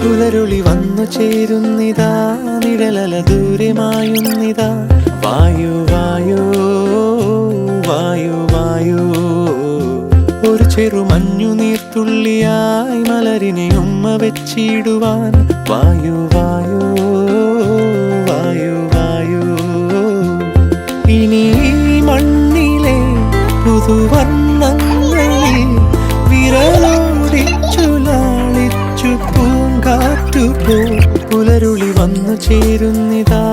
പുലരുളി വന്നു ചേരുന്നിതാ നിഴലല ദൂരെ മായുന്നിതാ വായു വായു വായു വായു ഒരു ചെറു മഞ്ഞു നീർത്തുള്ളിയായി മലരിനെ ഉമ്മ വെച്ചിടുവാൻ വായു വായു വായു വായു ഇനി മണ്ണിലെ പുതുവർണ്ണങ്ങളിൽ വിരലോടിച്ചു ലാളിച്ചു പൂങ്കാറ്റുപോ പുലരുളി വന്നു ചേരുന്നിതാ